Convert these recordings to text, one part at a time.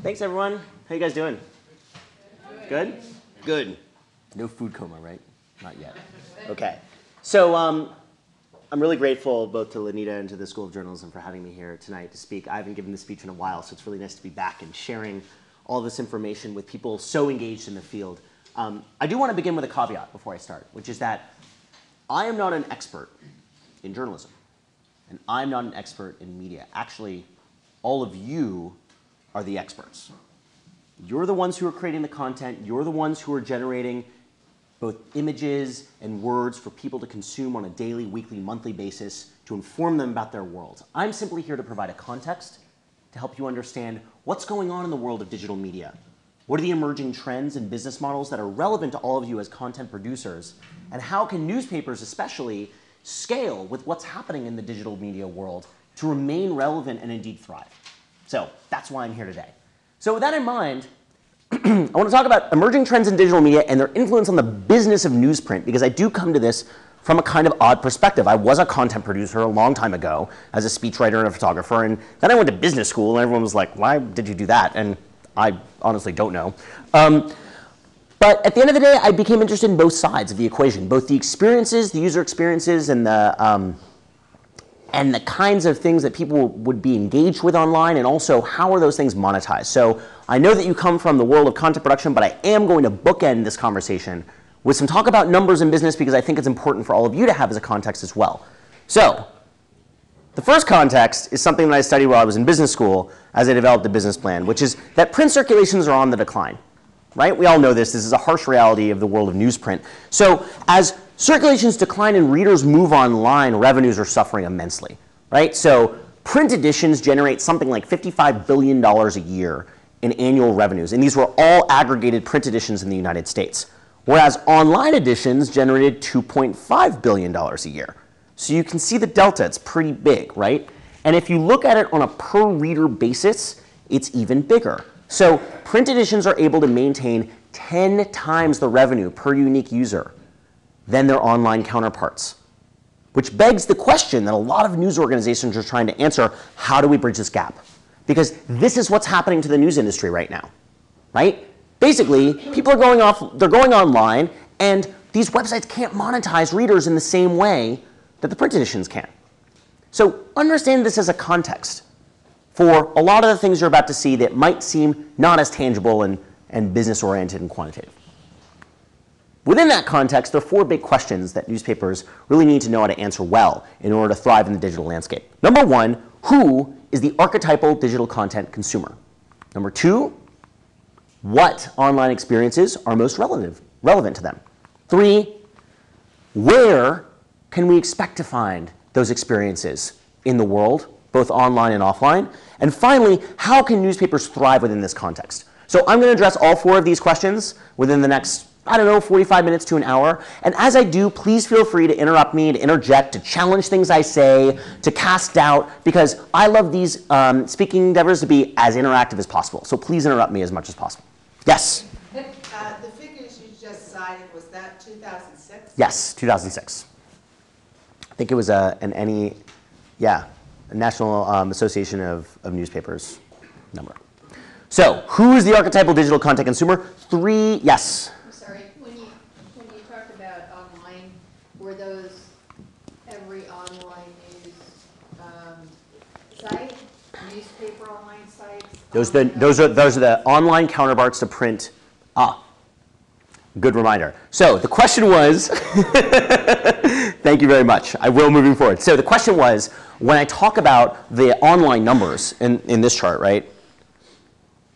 Thanks, everyone. How you guys doing? Good? Good. No food coma, right? Not yet. Okay. So I'm really grateful both to Lanita and to the School of Journalism for having me here tonight to speak. I haven't given this speech in a while, so it's really nice to be back and sharing all this information with people so engaged in the field. I do want to begin with a caveat before I start, which is that I am not an expert in journalism, and I'm not an expert in media. Actually, all of you are the experts. You're the ones who are creating the content. You're the ones who are generating both images and words for people to consume on a daily, weekly, monthly basis to inform them about their world. I'm simply here to provide a context to help you understand what's going on in the world of digital media. What are the emerging trends and business models that are relevant to all of you as content producers? And how can newspapers especially scale with what's happening in the digital media world to remain relevant and indeed thrive? So that's why I'm here today. So with that in mind, I want to talk about emerging trends in digital media and their influence on the business of newsprint, because I do come to this from a kind of odd perspective. I was a content producer a long time ago as a speechwriter and a photographer, and then I went to business school, and everyone was like, why did you do that? And I honestly don't know. But at the end of the day, I became interested in both sides of the equation, both the experiences, the user experiences, and the kinds of things that people would be engaged with online, and also how are those things monetized. So I know that you come from the world of content production, but I am going to bookend this conversation with some talk about numbers in business, because I think it's important for all of you to have as a context as well. So the first context is something that I studied while I was in business school as I developed a business plan, which is that print circulations are on the decline. Right? We all know this. This is a harsh reality of the world of newsprint. So as circulations decline and readers move online, revenues are suffering immensely. Right? So print editions generate something like $55 billion a year in annual revenues. And these were all aggregated print editions in the United States. Whereas online editions generated $2.5 billion a year. So you can see the delta. It's pretty big, right? And if you look at it on a per reader basis, it's even bigger. So print editions are able to maintain 10 times the revenue per unique user than their online counterparts, which begs the question that a lot of news organizations are trying to answer: how do we bridge this gap? Because this is what's happening to the news industry right now, right? Basically, people are they're going online, and these websites can't monetize readers in the same way that the print editions can. So understand this as a context for a lot of the things you're about to see that might seem not as tangible and business-oriented and quantitative. Within that context, there are four big questions that newspapers really need to know how to answer well in order to thrive in the digital landscape. Number one, who is the archetypal digital content consumer? Number two, what online experiences are most relevant to them? Three, where can we expect to find those experiences in the world, both online and offline? And finally, how can newspapers thrive within this context? So I'm going to address all four of these questions within the next, 45 minutes to an hour. And as I do, please feel free to interrupt me, to interject, to challenge things I say, to cast doubt, because I love these speaking endeavors to be as interactive as possible. So please interrupt me as much as possible. Yes? The figures you just cited, was that 2006? Yes, 2006. I think it was a National Association of Newspapers number. So who is the archetypal digital content consumer? Three, yes? I'm sorry, when you talked about online, were those every online news site, newspaper online sites? Those are the online counterparts to print. Good reminder. So the question was, thank you very much. I will moving forward. So the question was, when I talk about the online numbers in this chart, right?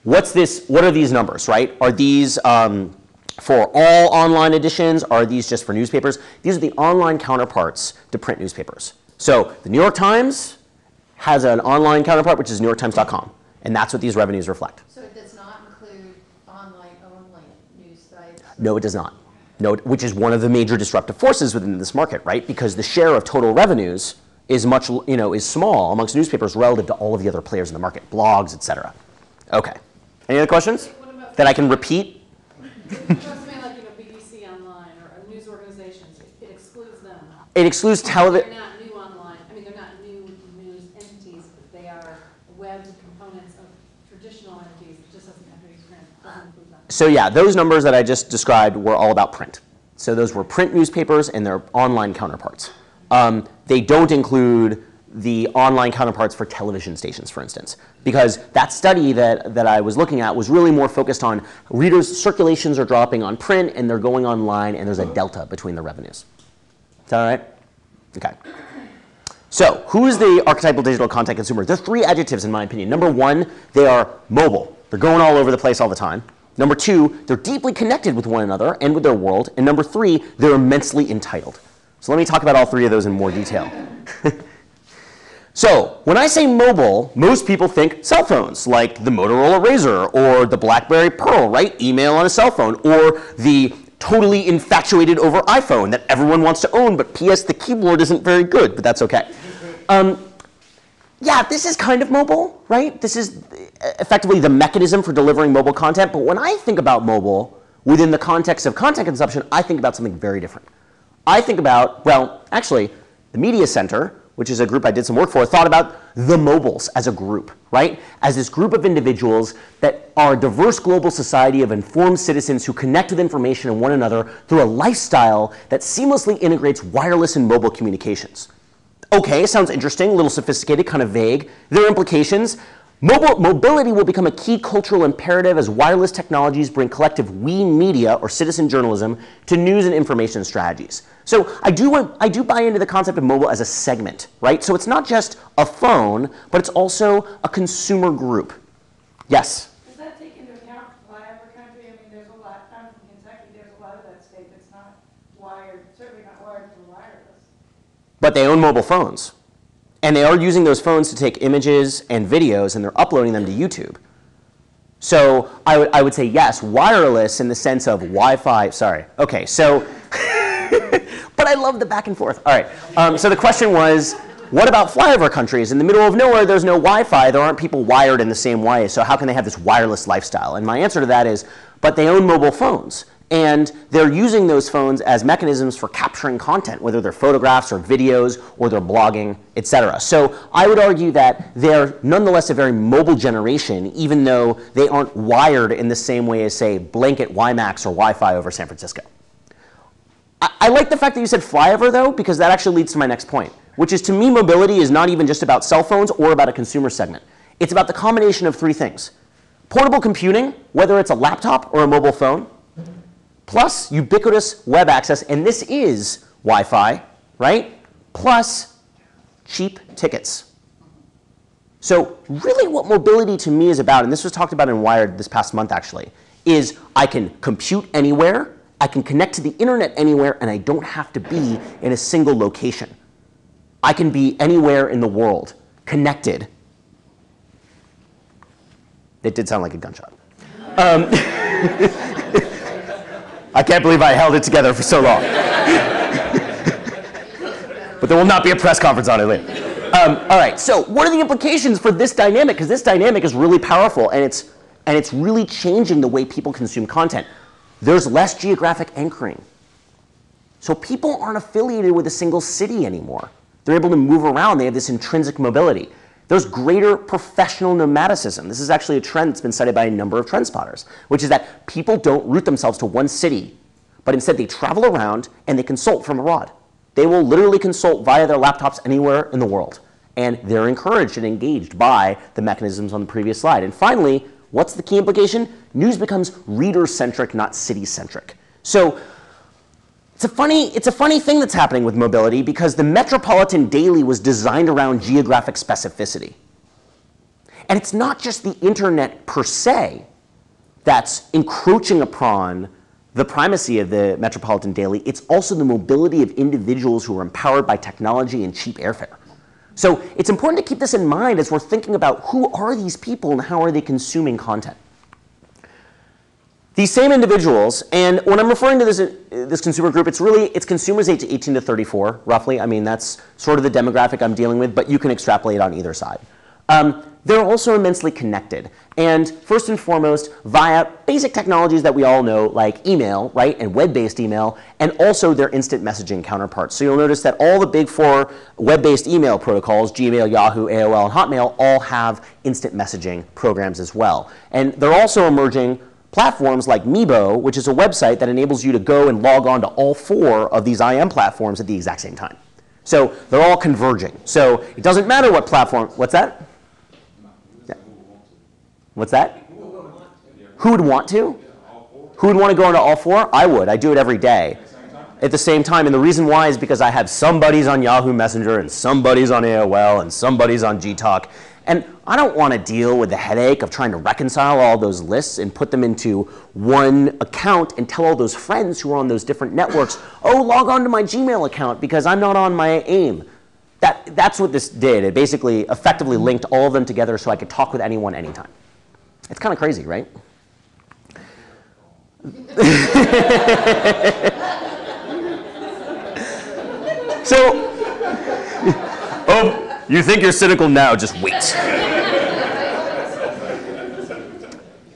What are these numbers, right? Are these for all online editions? Are these just for newspapers? These are the online counterparts to print newspapers. So the New York Times has an online counterpart, which is NewYorkTimes.com. And that's what these revenues reflect. So it does not include online-only news sites? No, it does not. No, which is one of the major disruptive forces within this market, right? Because the share of total revenues is is small amongst newspapers relative to all of the other players in the market, blogs, et cetera. Okay. Any other questions that I can repeat? Something like BBC Online or news organizations, it excludes them. It excludes television. They're not new online. I mean, they're not new news entities. But they are web components of traditional entities, it just doesn't have to be print, doesn't include them. So yeah, those numbers that I just described were all about print. So those were print newspapers and their online counterparts. They don't include the online counterparts for television stations, for instance, because that study that I was looking at was really more focused on readers' circulations are dropping on print and they're going online, and there's a delta between the revenues. Is that all right? Okay. So who is the archetypal digital content consumer? There are three adjectives in my opinion. Number one, they are mobile. They're going all over the place all the time. Number two, they're deeply connected with one another and with their world. And number three, they're immensely entitled. So let me talk about all three of those in more detail. So when I say mobile, most people think cell phones, like the Motorola Razr or the BlackBerry Pearl, right? Email on a cell phone, or the totally infatuated over iPhone that everyone wants to own, but P.S. the keyboard isn't very good, but that's okay. Yeah, this is kind of mobile, right? This is effectively the mechanism for delivering mobile content. But when I think about mobile within the context of content consumption, I think about something very different. I think about, well, actually, the Media Center, which is a group I did some work for, thought about the mobiles as a group, right? As this group of individuals that are a diverse global society of informed citizens who connect with information and one another through a lifestyle that seamlessly integrates wireless and mobile communications. Okay, sounds interesting, a little sophisticated, kind of vague. There are implications. Mobility will become a key cultural imperative as wireless technologies bring collective we media, or citizen journalism, to news and information strategies. So I do buy into the concept of mobile as a segment, right? So it's not just a phone, but it's also a consumer group. Yes? Does that take into account flyover country? I mean, there's a lot, I'm from Kentucky, there's a lot of that state that's not wired, certainly not wired for wireless. But they own mobile phones. And they are using those phones to take images and videos, and they're uploading them to YouTube. So I would say yes, wireless in the sense of Wi-Fi. Sorry. OK, so but I love the back and forth. All right. So the question was, what about flyover countries? In the middle of nowhere, there's no Wi-Fi. There aren't people wired in the same way. So how can they have this wireless lifestyle? And my answer to that is, but they own mobile phones. And they're using those phones as mechanisms for capturing content, whether they're photographs or videos or they're blogging, et cetera. So I would argue that they're nonetheless a very mobile generation, even though they aren't wired in the same way as, say, blanket WiMAX or Wi-Fi over San Francisco. I like the fact that you said flyover, though, because that actually leads to my next point, which is, to me, mobility is not even just about cell phones or about a consumer segment. It's about the combination of three things. Portable computing, whether it's a laptop or a mobile phone, plus ubiquitous web access, and this is Wi-Fi, right? Plus cheap tickets. So really what mobility to me is about, and this was talked about in Wired this past month actually, is I can compute anywhere, I can connect to the internet anywhere, and I don't have to be in a single location. I can be anywhere in the world, connected. It did sound like a gunshot. I can't believe I held it together for so long. But there will not be a press conference on it later. All right, so what are the implications for this dynamic? Because this dynamic is really powerful, and it's really changing the way people consume content. There's less geographic anchoring. So people aren't affiliated with a single city anymore. They're able to move around. They have this intrinsic mobility. There's greater professional nomadicism. This is actually a trend that's been cited by a number of trend spotters, which is that people don't root themselves to one city, but instead they travel around and they consult from abroad. They will literally consult via their laptops anywhere in the world. And they're encouraged and engaged by the mechanisms on the previous slide. And finally, what's the key implication? News becomes reader-centric, not city-centric. So it's a funny thing that's happening with mobility, because the Metropolitan Daily was designed around geographic specificity. And it's not just the internet per se that's encroaching upon the primacy of the Metropolitan Daily. It's also the mobility of individuals who are empowered by technology and cheap airfare. So it's important to keep this in mind as we're thinking about who are these people and how are they consuming content. These same individuals, and when I'm referring to this consumer group, it's consumers age 18 to 34, roughly. I mean, that's sort of the demographic I'm dealing with, but you can extrapolate on either side. They're also immensely connected. And first and foremost, via basic technologies that we all know, like email, right, and web-based email, and also their instant messaging counterparts. So you'll notice that all the big four web-based email protocols, Gmail, Yahoo, AOL, and Hotmail, all have instant messaging programs as well. And they're also emerging platforms like Meebo, which is a website that enables you to go and log on to all four of these IM platforms at the exact same time. So they're all converging. So it doesn't matter what platform. What's that? Yeah. What's that? Who would want to? Who would want to go into all four? I would. I do it every day. At the same time. And the reason why is because I have some buddies on Yahoo Messenger and some buddies on AOL and some buddies on Gtalk. And I don't want to deal with the headache of trying to reconcile all those lists and put them into one account and tell all those friends who are on those different networks, oh, log on to my Gmail account because I'm not on my AIM. That's what this did. It basically effectively linked all of them together so I could talk with anyone anytime. It's kind of crazy, right? So, oh. You think you're cynical now, just wait.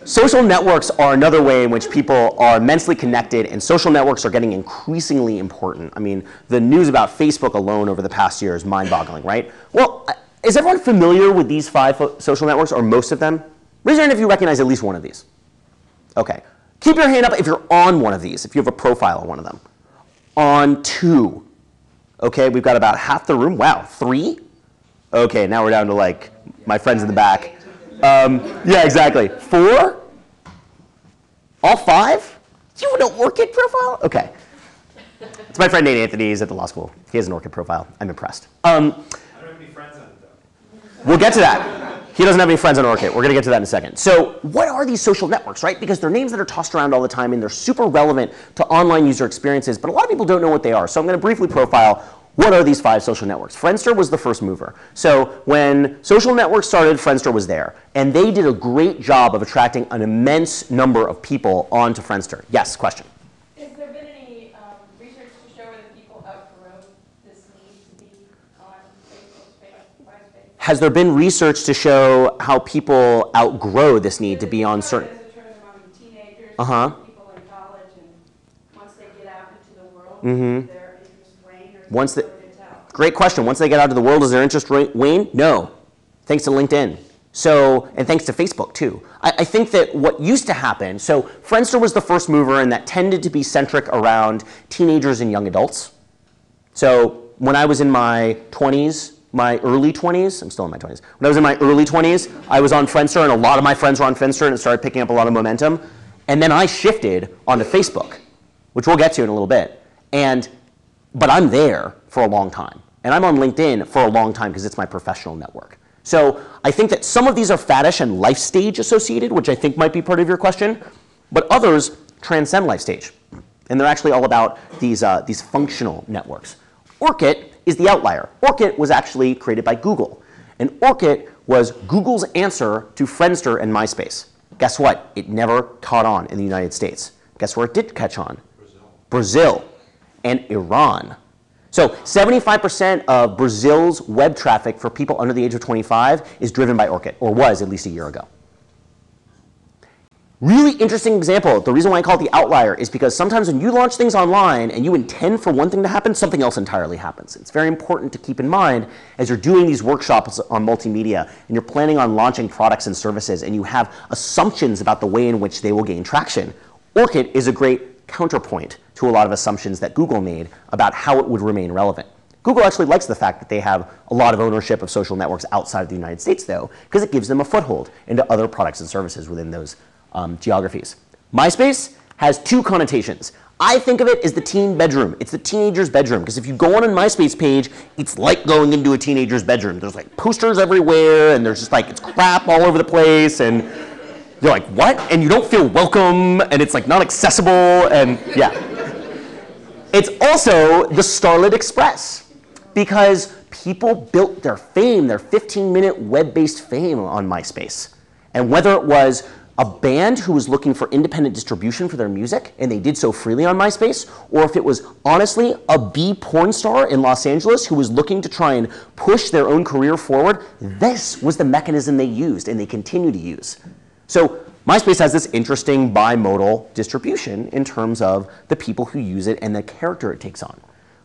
Social networks are another way in which people are immensely connected, and social networks are getting increasingly important. I mean, the news about Facebook alone over the past year is mind-boggling, right? Well, is everyone familiar with these 5 social networks, or most of them? Raise your hand if you recognize at least one of these. OK. Keep your hand up if you're on one of these, if you have a profile on one of them. On 2. OK, we've got about half the room. Wow, 3? OK, now we're down to like my friends in the back. Yeah, exactly. 4? All 5? You have an ORCID profile? OK. It's my friend Nate Anthony. He's at the law school. He has an ORCID profile. I'm impressed. I don't have any friends on it, though. We'll get to that. He doesn't have any friends on ORCID. We're going to get to that in a second. So what are these social networks, right? Because they're names that are tossed around all the time, and they're super relevant to online user experiences. But a lot of people don't know what they are. So I'm going to briefly profile what are these 5 social networks. Friendster was the first mover. So when social networks started, Friendster was there. And they did a great job of attracting an immense number of people onto Friendster. Yes, question? Has there been any research to show whether people outgrow this need to be on Facebook's MySpace? Has there been research to show how people outgrow this need to be on certain? There's a term among teenagers, people in college, and once they get out into the world, their interests wane, or Once they, it's hard to tell. great question. Once they get out to the world, does their interest wane? No. Thanks to LinkedIn. So, and thanks to Facebook, too. I think that what used to happen, so Friendster was the first mover, and that tended to be centric around teenagers and young adults. So when I was in my 20s, my early 20s, I'm still in my 20s. When I was in my early 20s, I was on Friendster, and a lot of my friends were on Friendster, and it started picking up a lot of momentum. And then I shifted onto Facebook, which we'll get to in a little bit. But I'm there for a long time. And I'm on LinkedIn for a long time because it's my professional network. So I think that some of these are faddish and life stage associated, which I think might be part of your question. But others transcend life stage. And they're actually all about these functional networks. ORCID is the outlier. ORCID was actually created by Google. And ORCID was Google's answer to Friendster and MySpace. Guess what? It never caught on in the United States. Guess where it did catch on? Brazil and Iran. So 75% of Brazil's web traffic for people under the age of 25 is driven by ORCID, or was at least a year ago. Really interesting example. The reason why I call it the outlier is because sometimes when you launch things online and you intend for one thing to happen, something else entirely happens. It's very important to keep in mind as you're doing these workshops on multimedia and you're planning on launching products and services and you have assumptions about the way in which they will gain traction. ORCID is a great counterpoint to a lot of assumptions that Google made about how it would remain relevant. Google actually likes the fact that they have a lot of ownership of social networks outside of the United States, though, because it gives them a foothold into other products and services within those geographies. MySpace has 2 connotations. I think of it as the teen bedroom. It's the teenager's bedroom, because if you go on a MySpace page, it's like going into a teenager's bedroom. There's like posters everywhere, and there's just like, it's crap all over the place, and you're like, what? And you don't feel welcome, and it's like not accessible, and yeah. It's also the Starlit Express, because people built their fame, their 15-minute web-based fame on MySpace. And whether it was a band who was looking for independent distribution for their music, and they did so freely on MySpace, or if it was honestly a B porn star in Los Angeles who was looking to try and push their own career forward, this was the mechanism they used and they continue to use. So MySpace has this interesting bimodal distribution in terms of the people who use it and the character it takes on.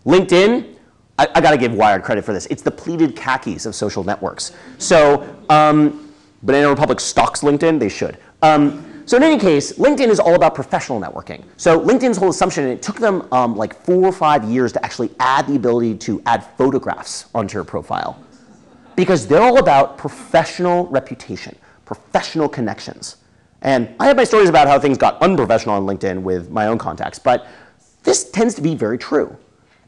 LinkedIn, I got to give Wired credit for this. It's the pleated khakis of social networks. So Banana Republic stalks LinkedIn, they should. So in any case, LinkedIn is all about professional networking. So LinkedIn's whole assumption, and it took them like 4 or 5 years to actually add the ability to add photographs onto your profile. Because they're all about professional reputation, professional connections. And I have my stories about how things got unprofessional on LinkedIn with my own contacts, but this tends to be very true.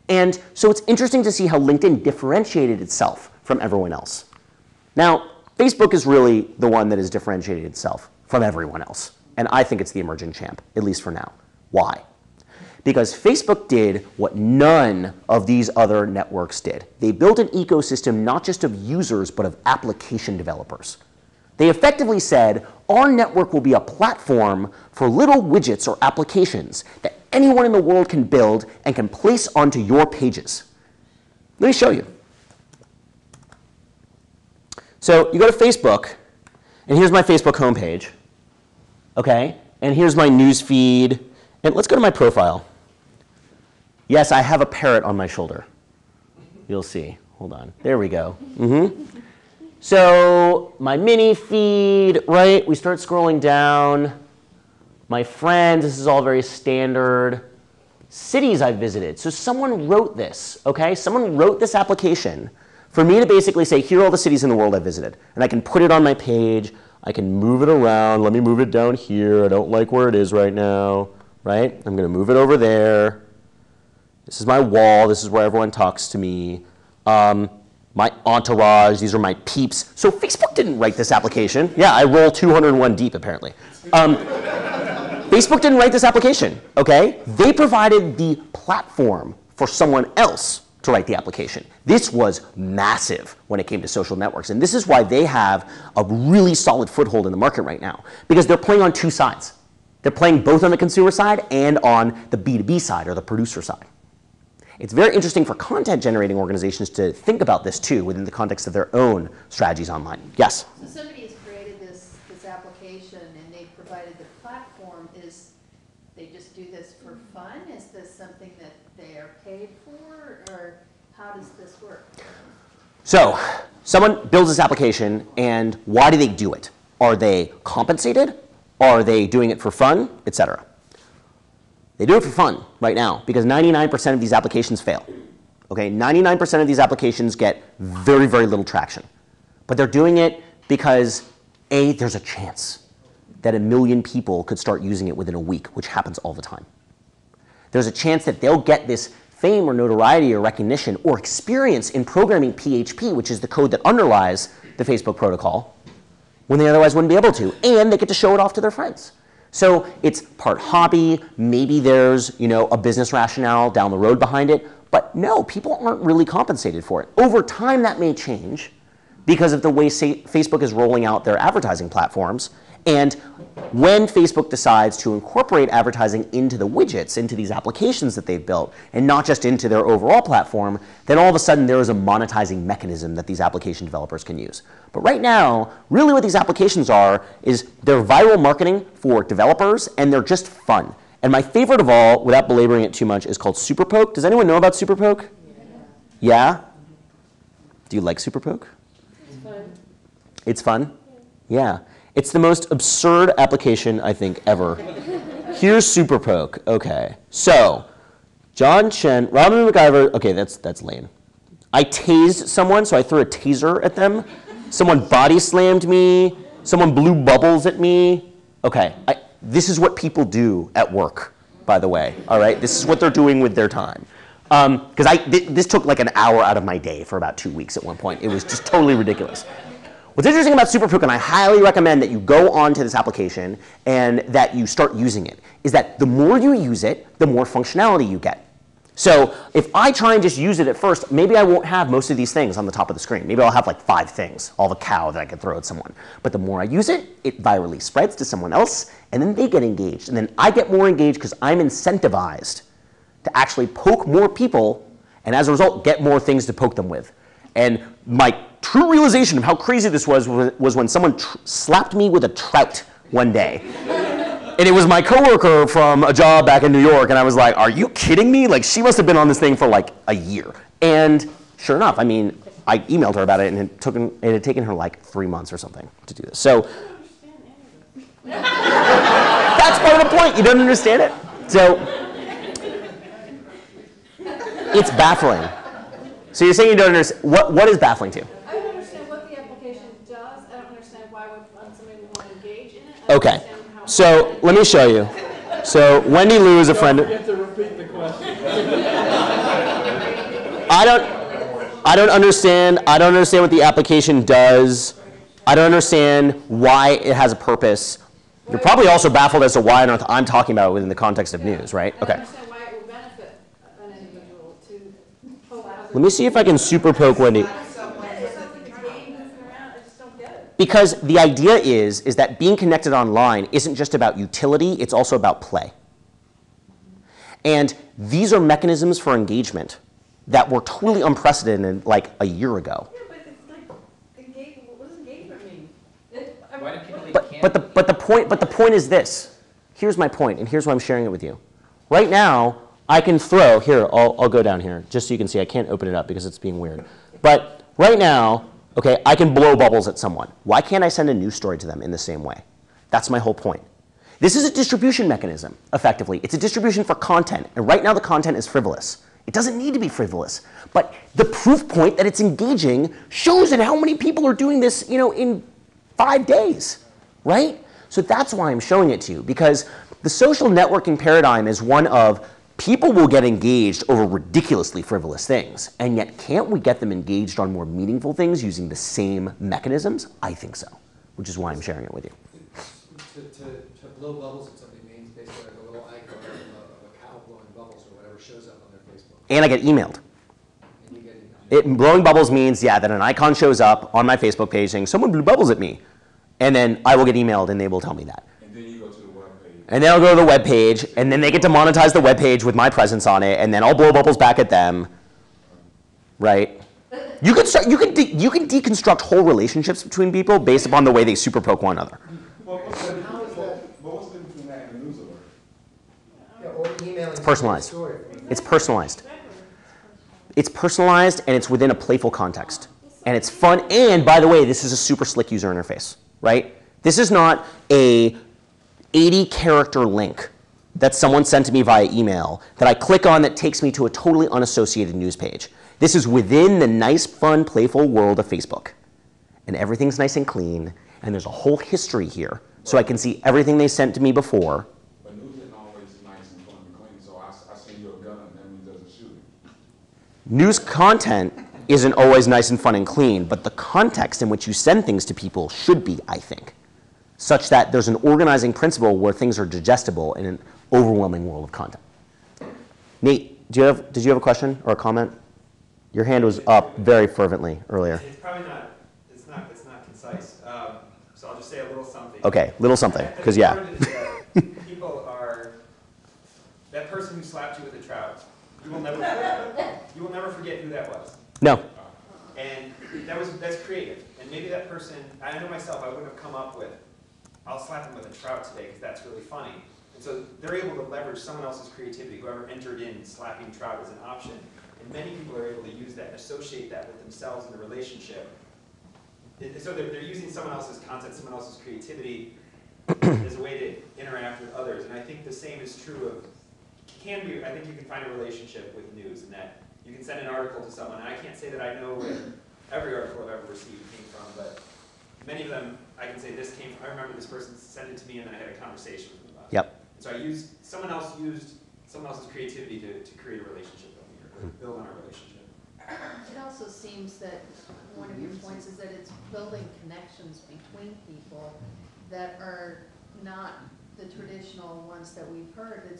And so it's interesting to see how LinkedIn differentiated itself from everyone else. Now, Facebook is really the one that has differentiated itself from everyone else. And I think it's the emerging champ, at least for now. Why? Because Facebook did what none of these other networks did. They built an ecosystem not just of users, but of application developers. They effectively said, our network will be a platform for little widgets or applications that anyone in the world can build and can place onto your pages. Let me show you. So you go to Facebook, and here's my Facebook homepage. Okay, and here's my news feed. And let's go to my profile. Yes, I have a parrot on my shoulder. You'll see. Hold on. There we go. So my mini feed, right? We start scrolling down. My friends, this is all very standard. Cities I've visited. So someone wrote this, okay? Someone wrote this application for me to basically say, here are all the cities in the world I visited. And I can put it on my page. I can move it around. Let me move it down here. I don't like where it is right now, right? I'm going to move it over there. This is my wall. This is where everyone talks to me. My entourage. These are my peeps. So Facebook didn't write this application. Yeah, I roll 201 deep, apparently. Facebook didn't write this application, okay? They provided the platform for someone else to write the application. This was massive when it came to social networks. And this is why they have a really solid foothold in the market right now. Because they're playing on two sides. They're playing both on the consumer side and on the B2B side, or the producer side. It's very interesting for content generating organizations to think about this too within the context of their own strategies online. Yes? So somebody has created this application and they provided the platform. Is they just do this for fun? Is this something that they are paid for? Or how does this work? So someone builds this application, and why do they do it? Are they compensated? Are they doing it for fun, etc.? They do it for fun right now because 99% of these applications fail. Okay, 99% of these applications get very, very little traction. But they're doing it because, A, there's a chance that 1 million people could start using it within a week, which happens all the time. There's a chance that they'll get this fame or notoriety or recognition or experience in programming PHP, which is the code that underlies the Facebook protocol, when they otherwise wouldn't be able to. And they get to show it off to their friends. So it's part hobby. Maybe there's, a business rationale down the road behind it. But no, people aren't really compensated for it. Over time, that may change because of the way Facebook is rolling out their advertising platforms. And when Facebook decides to incorporate advertising into the widgets, into these applications that they've built, and not just into their overall platform, then all of a sudden there is a monetizing mechanism that these application developers can use. But right now, really what these applications are is they're viral marketing for developers, and they're just fun. And my favorite of all, without belaboring it too much, is called Super Poke. Does anyone know about Super Poke? Yeah? Do you like Super Poke? It's fun. It's fun? Yeah. It's the most absurd application, I think, ever. Here's Super Poke. Okay. So, John Chen, Robin MacGyver. Okay, that's lame. I tased someone, so I threw a taser at them. Someone body slammed me. Someone blew bubbles at me. Okay. This is what people do at work, by the way. All right? This is what they're doing with their time. Because this took like an hour out of my day for about 2 weeks at one point. It was just totally ridiculous. What's interesting about Super Poke, and I highly recommend that you go onto this application and that you start using it, is that the more you use it, the more functionality you get. So if I try and just use it at first, maybe I won't have most of these things on the top of the screen. Maybe I'll have like 5 things. I'll have a cow that I could throw at someone. But the more I use it, it virally spreads to someone else, and then they get engaged. And then I get more engaged because I'm incentivized to actually poke more people, and as a result, get more things to poke them with. And my true realization of how crazy this was when someone slapped me with a trout one day. And it was my coworker from a job back in New York, and I was like, are you kidding me? Like, she must have been on this thing for like a year. And sure enough, I mean, I emailed her about it, and it had taken her like 3 months or something to do this. So that's part of the point. You don't understand it. So it's baffling. So you're saying you don't understand. What is baffling to you? I don't understand what the application does. I don't understand why somebody would want to engage in it. Okay. So let me show you. So Wendy Lou is a friend. Don't forget to repeat the question. I don't understand. I don't understand what the application does. I don't understand why it has a purpose. You're probably also baffled as to why on earth I'm talking about it within the context of news, right? I Okay. don't understand why it would benefit an individual to poke other. Let me see if I can super poke Wendy. Because the idea is that being connected online isn't just about utility, it's also about play. And these are mechanisms for engagement that were totally unprecedented like a year ago. Yeah, but it's like, what does engagement mean? Why do people think But the point is this. Here's my point, and here's why I'm sharing it with you. Right now, I can throw, here, I'll go down here, just so you can see. I can't open it up because it's being weird. But right now, okay, I can blow bubbles at someone. Why can't I send a news story to them in the same way? That's my whole point. This is a distribution mechanism, effectively. It's a distribution for content, and right now the content is frivolous. It doesn't need to be frivolous, but the proof point that it's engaging shows in how many people are doing this, in 5 days, right? So that's why I'm showing it to you, because the social networking paradigm is one of people will get engaged over ridiculously frivolous things, and yet can't we get them engaged on more meaningful things using the same mechanisms? I think so, which is why I'm sharing it with you. To blow bubbles at something means basically like a little icon of a cow blowing bubbles or whatever shows up on their Facebook. And I get emailed. And you get Blowing bubbles means, yeah, that an icon shows up on my Facebook page saying, someone blew bubbles at me. And then I will get emailed, and they will tell me that. And then you go to the web page. And then I'll go to the web page, and then they get to monetize the web page with my presence on it, and then I'll blow bubbles back at them, right? You can deconstruct whole relationships between people based upon the way they super poke one another. Well, what's the difference between that and a news alert? Yeah, or emailing. It's personalized. Story. It's personalized. It's personalized, and it's within a playful context. And it's fun, and by the way, this is a super slick user interface, right? This is not a 80-character link that someone sent to me via email that I click on that takes me to a totally unassociated news page. This is within the nice, fun, playful world of Facebook. And everything's nice and clean, and there's a whole history here, so I can see everything they sent to me before. But news isn't always nice and fun and clean, so I send you a gun and that means there's a shooting. News content isn't always nice and fun and clean, but the context in which you send things to people should be, I think, such that there's an organizing principle where things are digestible in an overwhelming world of content. Nate, did you have a question or a comment? Your hand was up very fervently earlier. It's probably not, it's not concise. So I'll just say a little something. Okay, little something, because yeah. Part of it is that people are, that person who slapped you with a trout, you will never forget who that was. No. And that's creative. And maybe that person, I know myself, I wouldn't have come up with, I'll slap him with a trout today because that's really funny. And so they're able to leverage someone else's creativity, whoever entered in slapping trout as an option. And many people are able to use that and associate that with themselves in a relationship. So they're using someone else's content, someone else's creativity as a way to interact with others. And I think the same is true of, I think you can find a relationship with news in that you can send an article to someone. And I can't say that I know where every article I've ever received came from, but many of them I can say this came from, I remember this person sent it to me and then I had a conversation with them about it. Yep. And so someone else's creativity to create a relationship with me or build on our relationship. It also seems that one of your points is that it's building connections between people that are not the traditional ones that we've heard.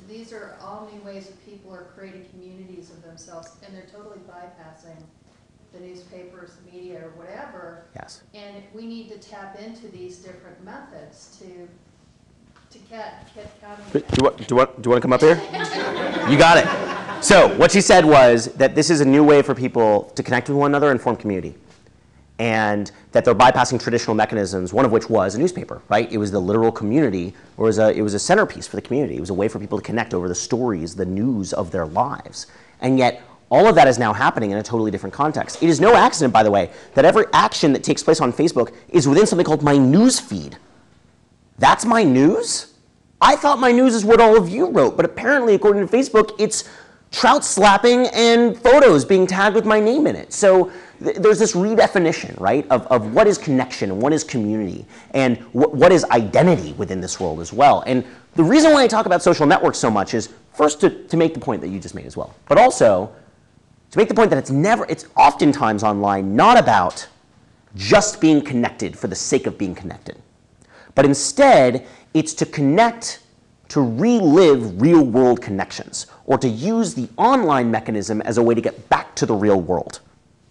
these are all new ways that people are creating communities of themselves, and they're totally bypassing the newspapers, media, or whatever. Yes. And we need to tap into these different methods to get Do counting. you want to come up here? You got it. So what she said was that this is a new way for people to connect with one another and form community. And that they're bypassing traditional mechanisms, one of which was a newspaper, right? It was the literal community, or it was a centerpiece for the community. It was a way for people to connect over the stories, the news of their lives. And yet, all of that is now happening in a totally different context. It is no accident, by the way, that every action that takes place on Facebook is within something called my news feed. That's my news? I thought my news is what all of you wrote, but apparently, according to Facebook, it's trout slapping and photos being tagged with my name in it. So there's this redefinition, right, of what is connection and what is community and what is identity within this world as well. And the reason why I talk about social networks so much is first to make the point that you just made as well, but also to make the point that it's oftentimes online not about just being connected for the sake of being connected, but instead it's to connect to relive real world connections or to use the online mechanism as a way to get back to the real world.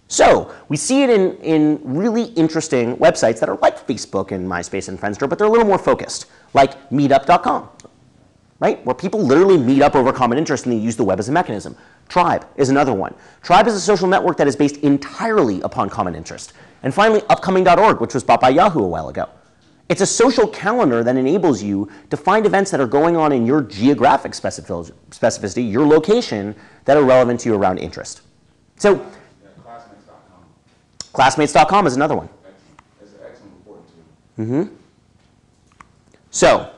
So we see it in really interesting websites that are like Facebook and MySpace and Friendster, but they're a little more focused, like meetup.com, right? Where people literally meet up over common interest and they use the web as a mechanism. Tribe is another one. Tribe is a social network that is based entirely upon common interest. And finally, upcoming.org, which was bought by Yahoo a while ago. It's a social calendar that enables you to find events that are going on in your geographic specificity, your location, that are relevant to you around interest. So Classmates.com. Classmates.com is another one. That's an excellent reporting tool. So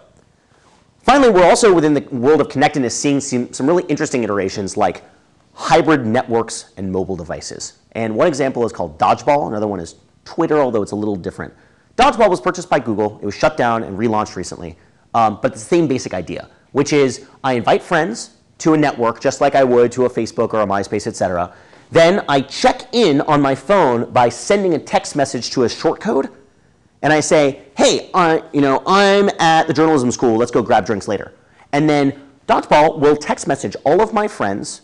finally, we're also within the world of connectedness seeing some really interesting iterations like hybrid networks and mobile devices. And one example is called Dodgeball. Another one is Twitter, although it's a little different. Dodgeball was purchased by Google. It was shut down and relaunched recently. But it's the same basic idea, which is I invite friends to a network just like I would to a Facebook or a MySpace, et cetera. Then I check in on my phone by sending a text message to a short code. And I say, hey, I'm at the journalism school. Let's go grab drinks later. And then Dodgeball will text message all of my friends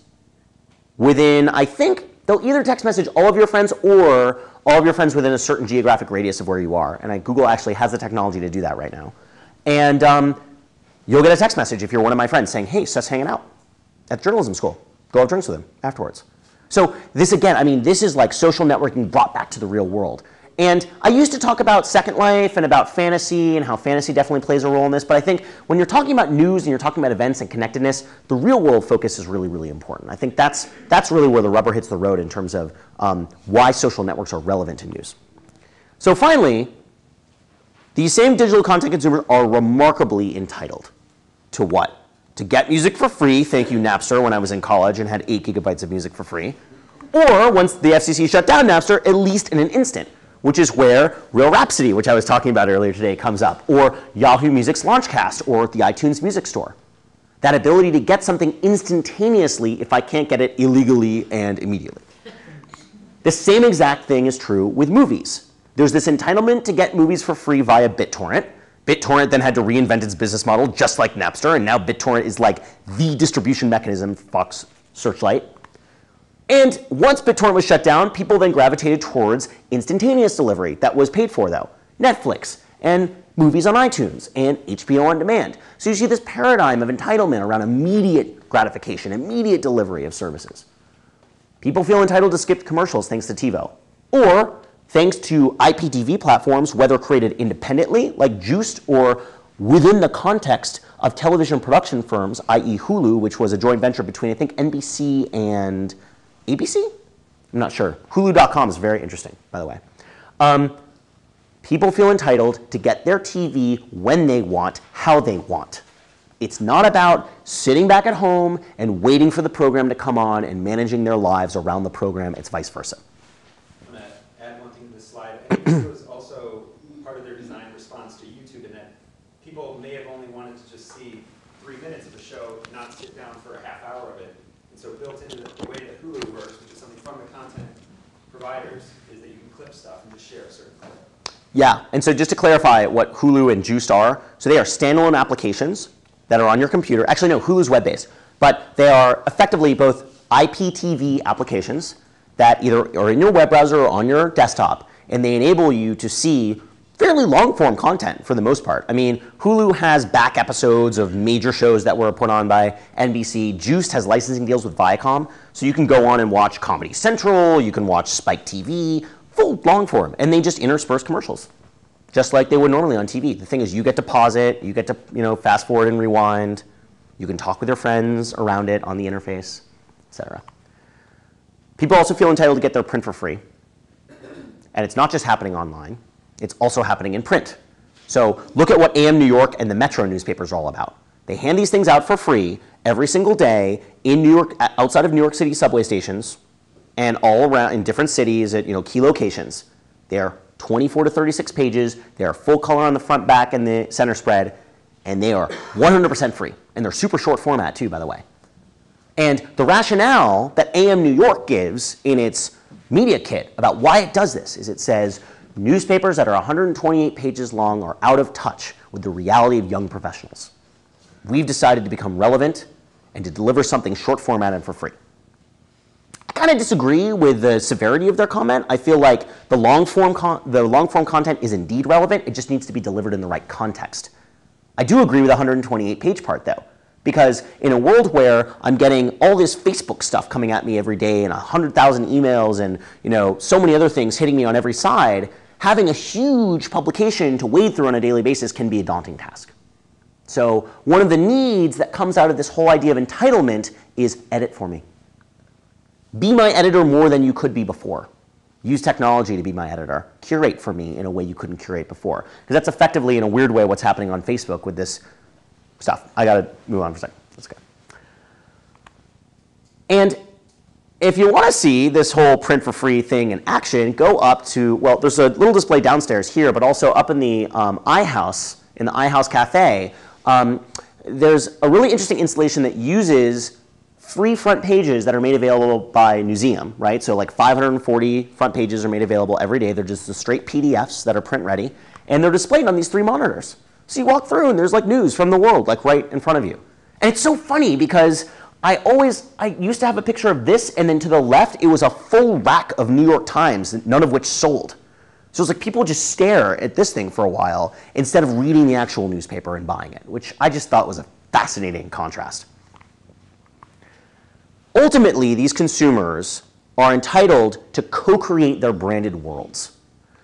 within, I think, they'll either text message all of your friends or all of your friends within a certain geographic radius of where you are. And Google actually has the technology to do that right now. And you'll get a text message if you're one of my friends saying, hey, Seth's hanging out at the journalism school. Go have drinks with him afterwards. So this, again, I mean, this is like social networking brought back to the real world. And I used to talk about Second Life and about fantasy and how fantasy definitely plays a role in this. But I think when you're talking about news and you're talking about events and connectedness, the real world focus is really, really important. I think that's really where the rubber hits the road in terms of why social networks are relevant to news. So finally, these same digital content consumers are remarkably entitled to what? To get music for free. Thank you, Napster, when I was in college and had 8 gigabytes of music for free. Or once the FCC shut down Napster, at least in an instant, which is where Real Rhapsody, which I was talking about earlier today, comes up, or Yahoo Music's Launchcast, or the iTunes Music Store. That ability to get something instantaneously if I can't get it illegally and immediately. The same exact thing is true with movies. There's this entitlement to get movies for free via BitTorrent. BitTorrent then had to reinvent its business model just like Napster, and now BitTorrent is like the distribution mechanism Fox Searchlight. And once BitTorrent was shut down, people then gravitated towards instantaneous delivery that was paid for, though. Netflix and movies on iTunes and HBO on demand. So you see this paradigm of entitlement around immediate gratification, immediate delivery of services. People feel entitled to skip commercials thanks to TiVo. Or thanks to IPTV platforms, whether created independently, like Juiced, or within the context of television production firms, i.e. Hulu, which was a joint venture between, I think, NBC and ABC? I'm not sure. Hulu.com is very interesting, by the way. People feel entitled to get their TV when they want, how they want. It's not about sitting back at home and waiting for the program to come on and managing their lives around the program. It's vice versa. I'm going to add one thing to this slide. I think this was also part of their design response to YouTube in that people may have only wanted to just see 3 minutes of a show, not sit down for a half hour of it. And so built into the way that Hulu works, which is something from the content providers, is that you can clip stuff and just share a certain clip. Yeah, and so just to clarify what Hulu and Juiced are, so they are standalone applications that are on your computer. Actually, no, Hulu's web-based. But they are effectively both IPTV applications that either are in your web browser or on your desktop, and they enable you to see fairly long-form content for the most part. I mean, Hulu has back episodes of major shows that were put on by NBC. Juiced has licensing deals with Viacom, so you can go on and watch Comedy Central, you can watch Spike TV, full long-form, and they just intersperse commercials, just like they would normally on TV. The thing is, you get to pause it, you get to fast forward and rewind, you can talk with your friends around it on the interface, etc. People also feel entitled to get their print for free. And it's not just happening online. It's also happening in print. So look at what AM New York and the Metro newspapers are all about. They hand these things out for free every single day in New York, outside of New York City subway stations, and all around in different cities at key locations. They're 24 to 36 pages. They are full color on the front, back, and the center spread. And they are 100% free. And they're super short format, too, by the way. And the rationale that AM New York gives in its media kit about why it does this is it says newspapers that are 128 pages long are out of touch with the reality of young professionals. We've decided to become relevant and to deliver something short format and for free. I kind of disagree with the severity of their comment. I feel like the long form content is indeed relevant. It just needs to be delivered in the right context. I do agree with the 128-page part, though. Because in a world where I'm getting all this Facebook stuff coming at me every day and 100,000 emails and so many other things hitting me on every side, having a huge publication to wade through on a daily basis can be a daunting task. So one of the needs that comes out of this whole idea of entitlement is edit for me. Be my editor more than you could be before. Use technology to be my editor. Curate for me in a way you couldn't curate before. Because that's effectively, in a weird way, what's happening on Facebook with this stuff. I got to move on for a second. Let's go. And if you want to see this whole print for free thing in action, go up to, well, there's a little display downstairs here, but also up in the iHouse, in the iHouse Cafe, there's a really interesting installation that uses free front pages that are made available by Newseum, right? So like 540 front pages are made available every day. They're just the straight PDFs that are print ready, and they're displayed on these 3 monitors. So you walk through and there's like news from the world like right in front of you. And it's so funny because I used to have a picture of this, and then to the left it was a full rack of New York Times, none of which sold. So it's like people just stare at this thing for a while instead of reading the actual newspaper and buying it, which I just thought was a fascinating contrast. Ultimately, these consumers are entitled to co-create their branded worlds.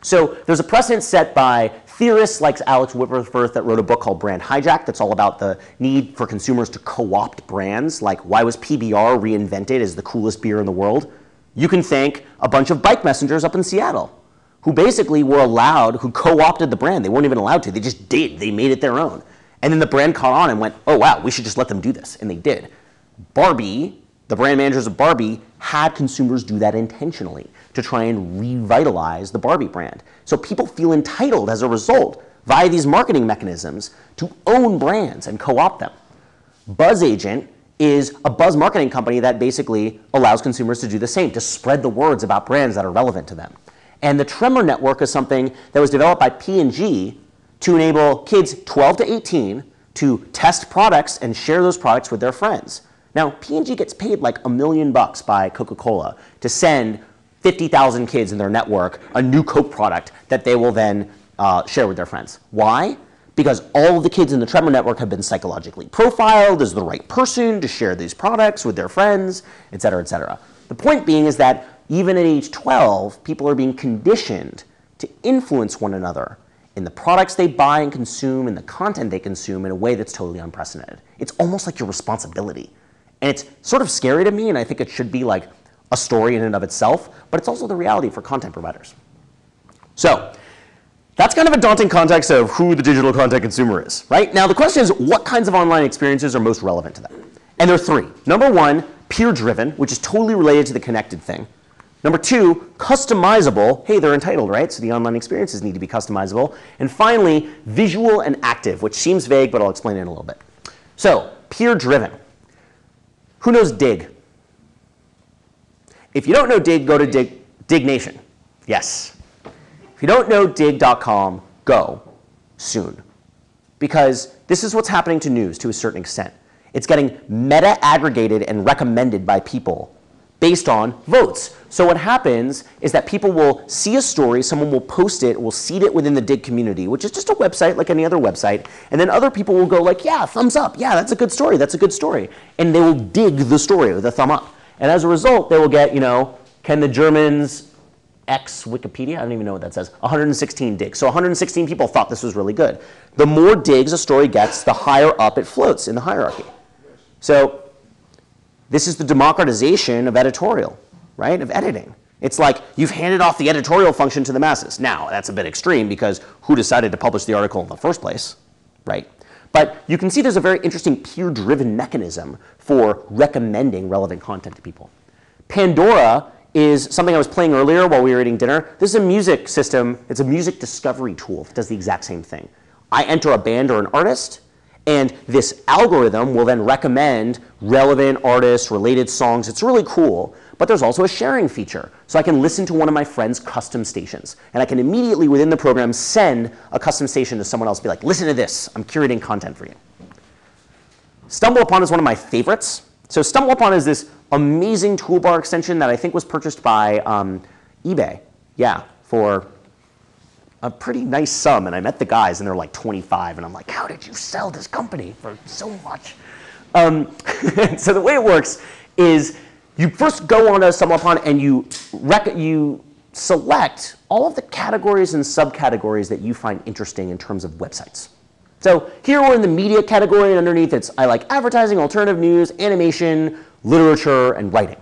So there's a precedent set by theorists like Alex Whitworth that wrote a book called Brand Hijack that's all about the need for consumers to co-opt brands, like why was PBR reinvented as the coolest beer in the world? You can thank a bunch of bike messengers up in Seattle who basically were allowed, who co-opted the brand. They weren't even allowed to. They just did. They made it their own. And then the brand caught on and went, oh, wow, we should just let them do this. And they did. Barbie, the brand managers of Barbie, had consumers do that intentionally to try and revitalize the Barbie brand. So people feel entitled as a result via these marketing mechanisms to own brands and co-opt them. Buzz Agent is a buzz marketing company that basically allows consumers to do the same, to spread the words about brands that are relevant to them. And the Tremor Network is something that was developed by P&G to enable kids 12 to 18 to test products and share those products with their friends. Now, P&G gets paid like $1 million by Coca-Cola to send 50,000 kids in their network a new Coke product that they will then share with their friends. Why? Because all of the kids in the Tremor Network have been psychologically profiled as the right person to share these products with their friends, et cetera, et cetera. The point being is that even at age 12, people are being conditioned to influence one another in the products they buy and consume and the content they consume in a way that's totally unprecedented. It's almost like your responsibility. And it's sort of scary to me, and I think it should be like a story in and of itself, but it's also the reality for content providers. So that's kind of a daunting context of who the digital content consumer is, right? Now the question is, what kinds of online experiences are most relevant to them? And there are 3. Number 1, peer-driven, which is totally related to the connected thing. Number 2, customizable. Hey, they're entitled, right? So the online experiences need to be customizable. And finally, visual and active, which seems vague, but I'll explain it in a little bit. So peer-driven. Who knows Dig? If you don't know Dig, go to Dig Nation. Yes. If you don't know dig.com, go soon. because this is what's happening to news to a certain extent. It's getting meta-aggregated and recommended by people based on votes. So what happens is that people will see a story, someone will post it, will seed it within the Dig community, which is just a website like any other website, and then other people will go like, yeah, thumbs up, yeah, that's a good story, that's a good story. And they will dig the story with a thumb up. And as a result, they will get, can the Germans X Wikipedia, I don't even know what that says, 116 digs. So 116 people thought this was really good. The more digs a story gets, the higher up it floats in the hierarchy. So this is the democratization of editorial, right, of editing. It's like you've handed off the editorial function to the masses. Now, that's a bit extreme because who decided to publish the article in the first place, right? But you can see there's a very interesting peer-driven mechanism for recommending relevant content to people. Pandora is something I was playing earlier while we were eating dinner. This is a music system. It's a music discovery tool that does the exact same thing. I enter a band or an artist, and this algorithm will then recommend relevant artists, related songs. It's really cool. But there's also a sharing feature. So I can listen to one of my friend's custom stations. And I can immediately within the program send a custom station to someone else and be like, listen to this. I'm curating content for you. StumbleUpon is one of my favorites. So StumbleUpon is this amazing toolbar extension that I think was purchased by eBay. Yeah, for a pretty nice sum, and I met the guys, and they're like 25, and I'm like, how did you sell this company for so much? So the way it works is you first go on to StumbleUpon, and you select all of the categories and subcategories that you find interesting in terms of websites. So here we're in the media category, and underneath it's I like advertising, alternative news, animation, literature, and writing.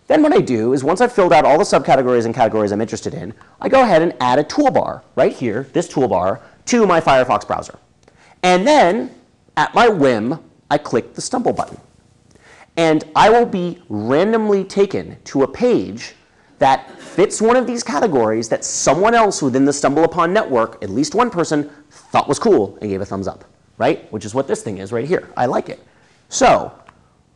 Then what I do is once I've filled out all the subcategories and categories I'm interested in, I go ahead and add a toolbar right here, this toolbar, to my Firefox browser. And then, at my whim, I click the Stumble button. And I will be randomly taken to a page that fits one of these categories that someone else within the StumbleUpon network, at least one person, thought was cool and gave a thumbs up, right? Which is what this thing is right here. I like it. So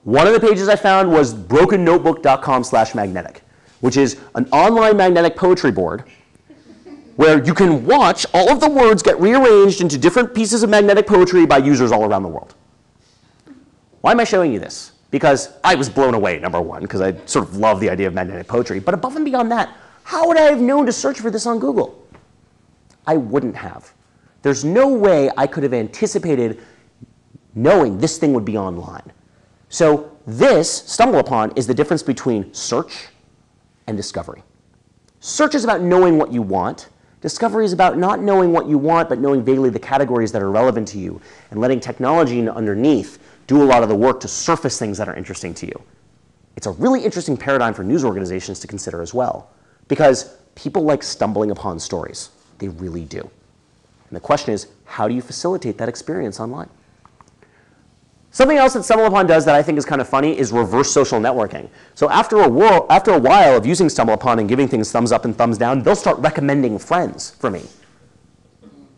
one of the pages I found was brokennotebook.com/magnetic, which is an online magnetic poetry board where you can watch all of the words get rearranged into different pieces of magnetic poetry by users all around the world. Why am I showing you this? Because I was blown away, number one, because I sort of love the idea of magnetic poetry. But above and beyond that, how would I have known to search for this on Google? I wouldn't have. There's no way I could have anticipated knowing this thing would be online. So this, StumbleUpon, is the difference between search and discovery. Search is about knowing what you want. Discovery is about not knowing what you want, but knowing vaguely the categories that are relevant to you and letting technology underneath do a lot of the work to surface things that are interesting to you. It's a really interesting paradigm for news organizations to consider as well, because people like stumbling upon stories. They really do. And the question is, how do you facilitate that experience online? Something else that StumbleUpon does that I think is kind of funny is reverse social networking. So after a while of using StumbleUpon and giving things thumbs up and thumbs down, they'll start recommending friends for me.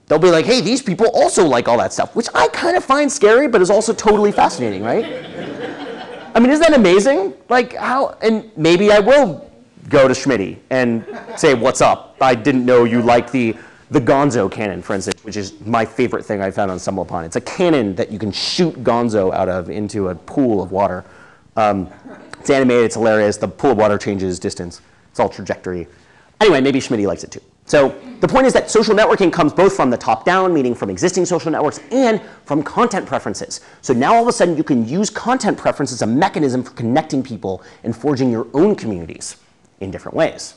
They'll be like, hey, these people also like all that stuff, which I kind of find scary, but is also totally fascinating, right? I mean, isn't that amazing? Like how, and maybe I will go to Schmitty and say, what's up? I didn't know you liked the Gonzo cannon, for instance, which is my favorite thing I found on StumbleUpon. It's a cannon that you can shoot Gonzo out of into a pool of water. It's animated, it's hilarious. The pool of water changes distance. It's all trajectory. Anyway, maybe Schmitty likes it too. So the point is that social networking comes both from the top down, meaning from existing social networks, and from content preferences. So now all of a sudden you can use content preference as a mechanism for connecting people and forging your own communities in different ways.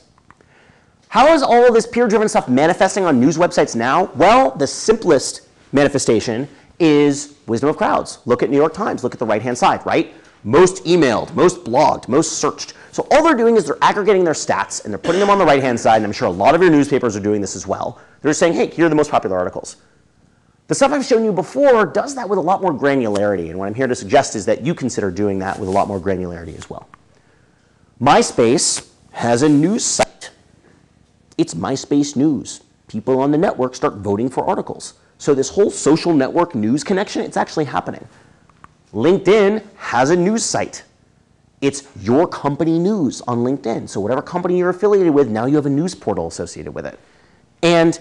How is all of this peer-driven stuff manifesting on news websites now? Well, the simplest manifestation is wisdom of crowds. Look at New York Times. Look at the right-hand side, right? Most emailed, most blogged, most searched. So all they're doing is they're aggregating their stats, and they're putting them on the right-hand side, and I'm sure a lot of your newspapers are doing this as well. They're saying, hey, here are the most popular articles. The stuff I've shown you before does that with a lot more granularity, and what I'm here to suggest is that you consider doing that with a lot more granularity as well. MySpace has a news site. It's MySpace News. People on the network start voting for articles. So this whole social network news connection, it's actually happening. LinkedIn has a news site. It's your company news on LinkedIn. So whatever company you're affiliated with, now you have a news portal associated with it. And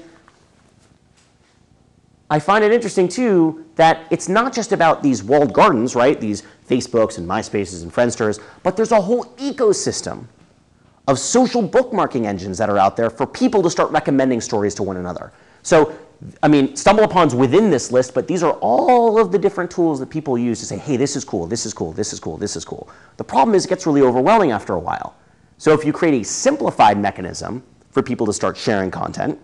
I find it interesting too that it's not just about these walled gardens, right? These Facebooks and MySpaces and Friendsters, but there's a whole ecosystem of social bookmarking engines that are out there for people to start recommending stories to one another. So, I mean, StumbleUpon's within this list, but these are all of the different tools that people use to say, hey, this is cool, this is cool, this is cool, this is cool. The problem is it gets really overwhelming after a while. So if you create a simplified mechanism for people to start sharing content,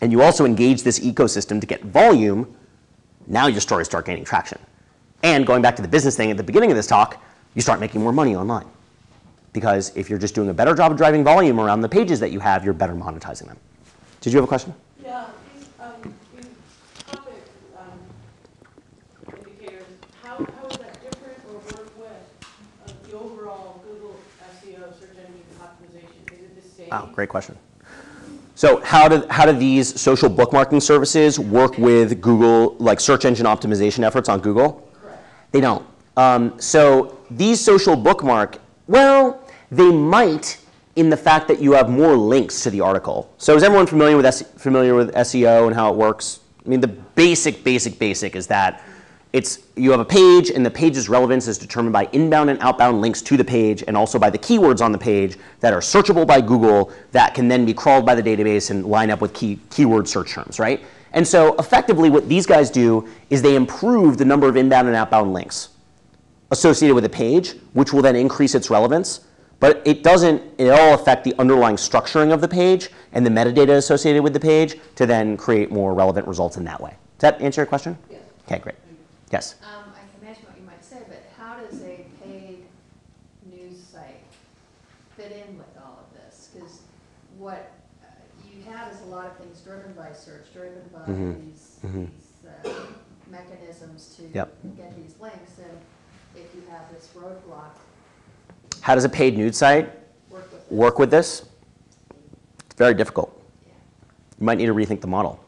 and you also engage this ecosystem to get volume, now your stories start gaining traction. And going back to the business thing at the beginning of this talk, you start making more money online. Because if you're just doing a better job of driving volume around the pages that you have, you're better monetizing them. Did you have a question? Yeah, these topic indicators, how is that different or work with the overall Google SEO search engine optimization? Is it the same? Oh, great question. So how do these social bookmarking services work with Google, like search engine optimization efforts on Google? Correct. They don't. So these social bookmark, well, they might in the fact that you have more links to the article. So is everyone familiar with SEO and how it works? I mean, the basic is that you have a page, and the page's relevance is determined by inbound and outbound links to the page, and also by the keywords on the page that are searchable by Google that can then be crawled by the database and line up with keyword search terms, right? And so effectively what these guys do is they improve the number of inbound and outbound links associated with a page, which will then increase its relevance. But it doesn't at all affect the underlying structuring of the page and the metadata associated with the page to then create more relevant results in that way. Does that answer your question? Yes. Okay, great. Yes? I can imagine what you might say, but how does a paid news site fit in with all of this? Because what you have is a lot of things driven by search, driven by these mechanisms to get these links, and if you have this roadblock, How does a paid news site work with this? It's very difficult. You might need to rethink the model.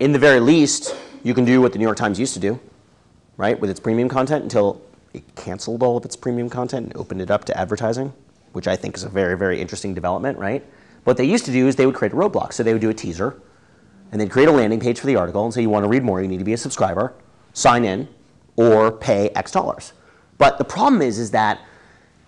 In the very least, you can do what the New York Times used to do, right, with its premium content until it canceled all of its premium content and opened it up to advertising, which I think is a very, very interesting development, right? What they used to do is they would create a roadblock. So they would do a teaser, and they'd create a landing page for the article and say, you want to read more, you need to be a subscriber, sign in, or pay X dollars. But the problem is that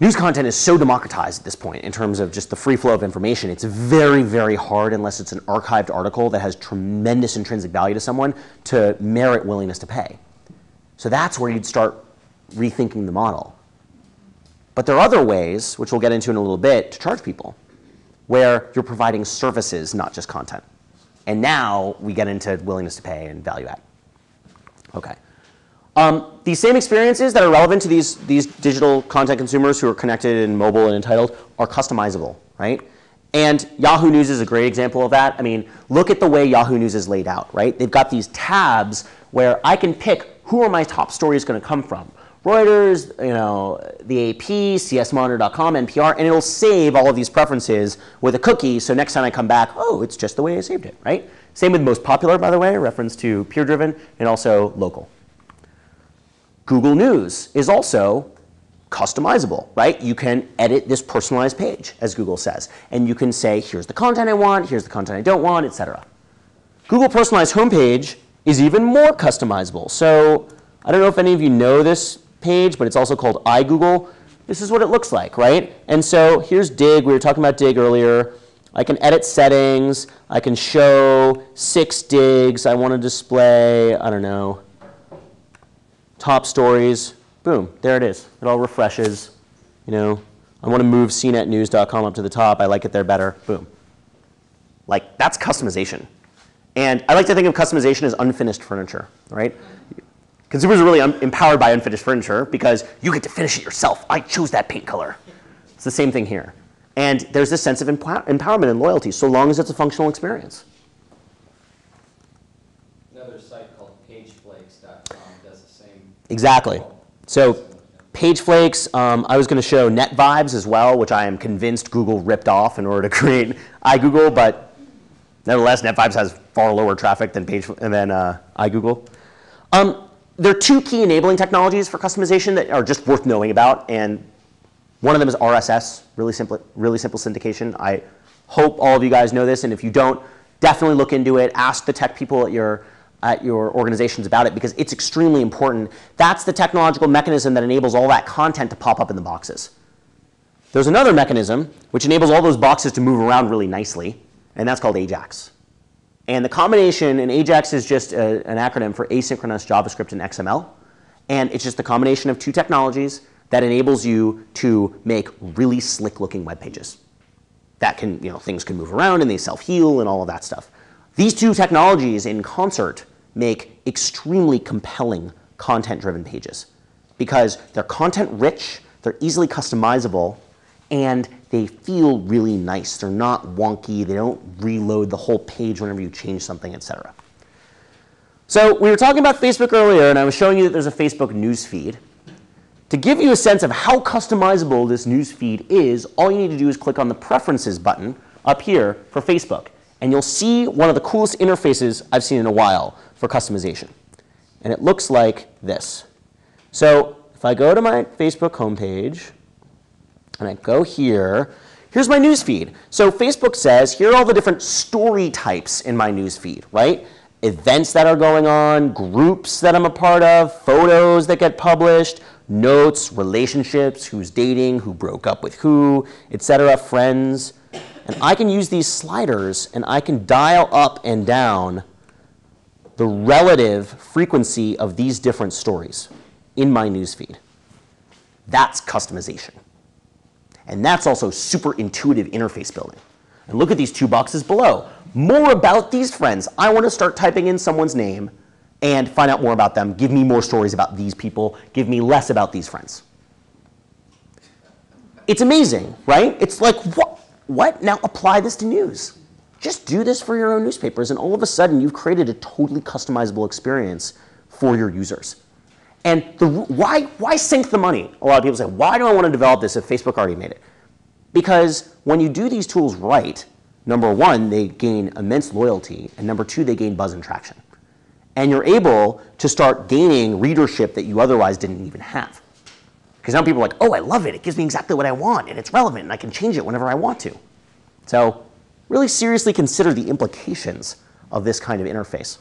news content is so democratized at this point in terms of just the free flow of information. It's very, very hard, unless it's an archived article that has tremendous intrinsic value to someone, to merit willingness to pay. So that's where you'd start rethinking the model. But there are other ways, which we'll get into in a little bit, to charge people, where you're providing services, not just content. And now we get into willingness to pay and value add. Okay. These same experiences that are relevant to these digital content consumers who are connected and mobile and entitled are customizable, right? And Yahoo News is a great example of that. I mean, look at the way Yahoo News is laid out, right? They've got these tabs where I can pick who are my top stories going to come from. Reuters, the AP, csmonitor.com, NPR, and it'll save all of these preferences with a cookie, so next time I come back, oh, it's just the way I saved it, right? Same with most popular, by the way, reference to peer-driven, and also local. Google News is also customizable, right? You can edit this personalized page, as Google says, and you can say, here's the content I want, here's the content I don't want, etc. Google Personalized Homepage is even more customizable. So I don't know if any of you know this page, but it's also called iGoogle. This is what it looks like, right? And so here's Dig. We were talking about Dig earlier. I can edit settings. I can show 6 digs. I want to display, I don't know, top stories. Boom, there it is. It all refreshes. I want to move cnetnews.com up to the top. I like it there better. Boom. Like, that's customization. And I like to think of customization as unfinished furniture, right? Consumers are really empowered by unfinished furniture because you get to finish it yourself. I chose that paint color. It's the same thing here. And there's this sense of empowerment and loyalty, so long as it's a functional experience. Another site called pageflakes.com does the same. Exactly. So Pageflakes, I was going to show NetVibes as well, which I am convinced Google ripped off in order to create iGoogle, but nevertheless, NetVibes has far lower traffic than iGoogle. There are 2 key enabling technologies for customization that are just worth knowing about, and one of them is RSS, really simple syndication. I hope all of you guys know this, and if you don't, definitely look into it. Ask the tech people at your organizations about it, because it's extremely important. That's the technological mechanism that enables all that content to pop up in the boxes. There's another mechanism which enables all those boxes to move around really nicely, and that's called AJAX. And the combination, and AJAX is just an acronym for asynchronous JavaScript and XML. And it's just the combination of two technologies that enables you to make really slick looking web pages. That can, things can move around and they self-heal and all of that stuff. These two technologies in concert make extremely compelling content-driven pages, because they're content rich, they're easily customizable, and they feel really nice. They're not wonky. They don't reload the whole page whenever you change something, etc. So we were talking about Facebook earlier, and I was showing you that there's a Facebook news feed. To give you a sense of how customizable this news feed is, all you need to do is click on the Preferences button up here for Facebook. And you'll see one of the coolest interfaces I've seen in a while for customization. And it looks like this. So if I go to my Facebook homepage, and I go here, here's my news feed. So Facebook says, here are all the different story types in my news feed, right? Events that are going on, groups that I'm a part of, photos that get published, notes, relationships, who's dating, who broke up with who, etc., friends. And I can use these sliders, and I can dial up and down the relative frequency of these different stories in my news feed. That's customization. And that's also super intuitive interface building. And look at these two boxes below. More about these friends. I want to start typing in someone's name and find out more about them. Give me more stories about these people. Give me less about these friends. It's amazing, right? It's like, what? Now apply this to news. Just do this for your own newspapers, and all of a sudden you've created a totally customizable experience for your users. And why sink the money? A lot of people say, why do I want to develop this if Facebook already made it? Because when you do these tools right, number one, they gain immense loyalty, and number two, they gain buzz and traction. And you're able to start gaining readership that you otherwise didn't even have. Because now people are like, oh, I love it. It gives me exactly what I want, and it's relevant, and I can change it whenever I want to. So really seriously consider the implications of this kind of interface.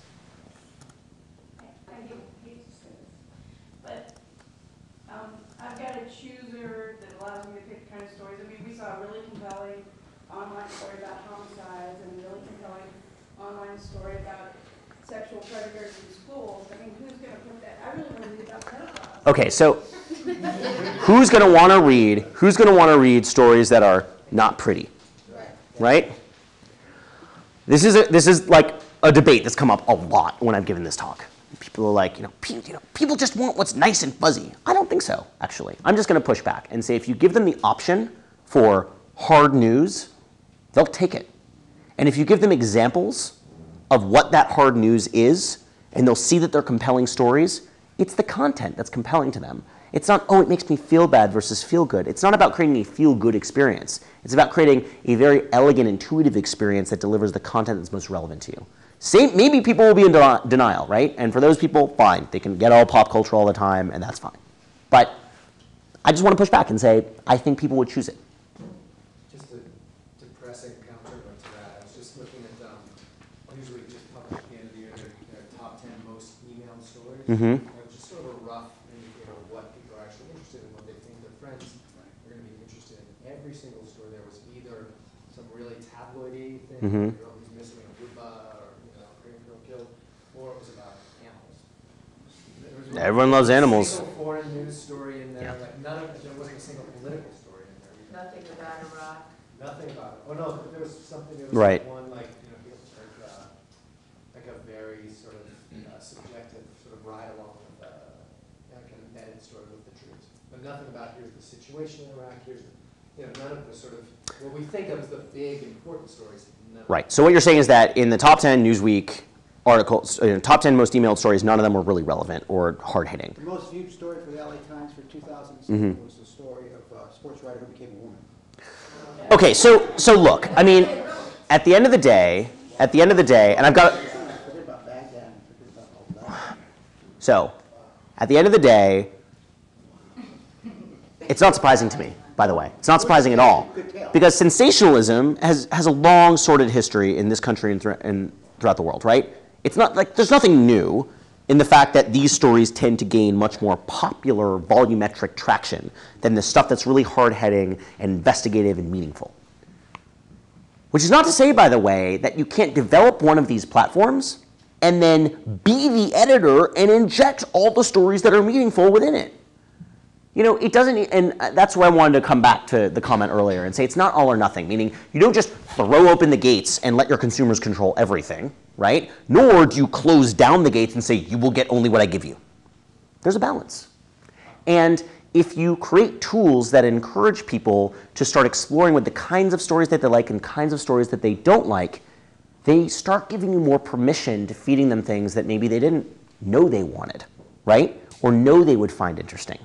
I've got a chooser that allows me to pick the kind of stories. I mean, we saw a really compelling online story about homicides and a really compelling online story about sexual predators in schools. I mean, who's going to put that? I really want to read about pedophiles. Okay, so who's going to want to read stories that are not pretty, right? This is like a debate that's come up a lot when I've given this talk. People are like, people just want what's nice and fuzzy. I don't think so, actually. I'm just going to push back and say if you give them the option for hard news, they'll take it. And if you give them examples of what that hard news is, and they'll see that they're compelling stories, it's the content that's compelling to them. It's not, oh, it makes me feel bad versus feel good. It's not about creating a feel-good experience. It's about creating a very elegant, intuitive experience that delivers the content that's most relevant to you. Maybe people will be in denial, right? And for those people, fine. They can get all pop culture all the time, and that's fine. But I just want to push back and say, I think people would choose it. Just a depressing counter to that. I was just looking at Newsweek just published at the end of the year their top 10 most emailed stories. Mm-hmm. It was just sort of a rough indicator of what people are actually interested in, what they think their friends are going to be interested in. Every single story there was either some really tabloidy thing, Mm-hmm. girl who's missing a Wooba, or Korean girl killed, or it was about animals. Everyone loves animals. There wasn't a single foreign news story in there. Yeah. Like there wasn't a single political story in there either. Nothing about Iraq. Nothing about it. Oh no, there was something. There was Right. one like like a very sort of subjective sort of ride along with like an embedded story with the troops, but nothing about here's the situation in Iraq. Here's none of the sort of what we think of as the big important stories. Right. So what you're saying is that in the top 10 Newsweek articles, top 10 most emailed stories, none of them were really relevant or hard-hitting. The most viewed story for the LA Times for 2007 Mm-hmm. was the story of a sports writer who became a woman. Okay, so look, I mean, at the end of the day, and I've got. Forget about Baghdad, forget about all that. So, at the end of the day, it's not surprising to me, by the way. It's not surprising at all. Good tale. Because sensationalism has a long sordid history in this country and throughout the world, right? It's not like there's nothing new in the fact that these stories tend to gain much more popular volumetric traction than the stuff that's really hard-hitting and investigative and meaningful. Which is not to say, by the way, that you can't develop one of these platforms and then be the editor and inject all the stories that are meaningful within it. You know, it doesn't, and that's where I wanted to come back to the comment earlier and say it's not all or nothing, meaning you don't just throw open the gates and let your consumers control everything, right? Nor do you close down the gates and say you will get only what I give you. There's a balance. And if you create tools that encourage people to start exploring with the kinds of stories that they like and kinds of stories that they don't like, they start giving you more permission to feeding them things that maybe they didn't know they wanted, right? Or know they would find interesting.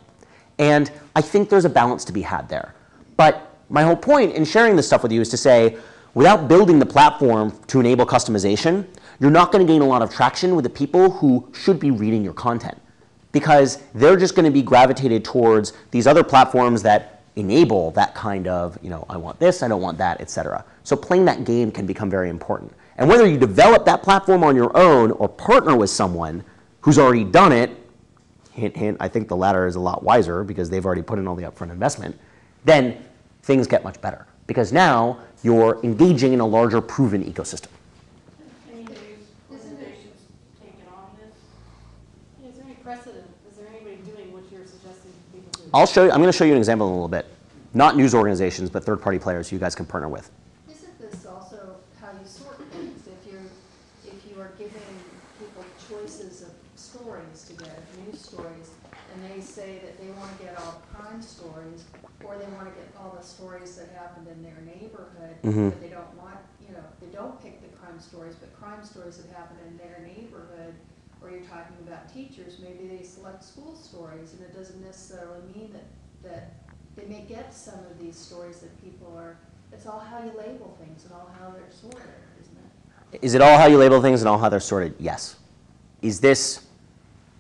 And I think there's a balance to be had there. But my whole point in sharing this stuff with you is to say, without building the platform to enable customization, you're not going to gain a lot of traction with the people who should be reading your content. Because they're just going to be gravitated towards these other platforms that enable that kind of, you know, I want this, I don't want that, et cetera. So playing that game can become very important. And whether you develop that platform on your own or partner with someone who's already done it, hint, hint, I think the latter is a lot wiser because they've already put in all the upfront investment, then things get much better. Because now you're engaging in a larger proven ecosystem. Any news organizations taking on this? Is there any precedent? Is there anybody doing what you're suggesting people do? I'll show you, I'm going to show you an example in a little bit. Not news organizations, but third-party players you guys can partner with. Isn't this also how you sort things? If you are giving people choices of stories to get, news stories, and they say that they want to get all crime stories, or they want to get all the stories that happened in their neighborhood, but they don't want, you know, they don't pick the crime stories, but crime stories that happened in their neighborhood, or you're talking about teachers, maybe they select school stories, and it doesn't necessarily mean that they may get some of these stories that people are, it's all how you label things and all how they're sorted, isn't it? Is it all how you label things and all how they're sorted? Yes. Is this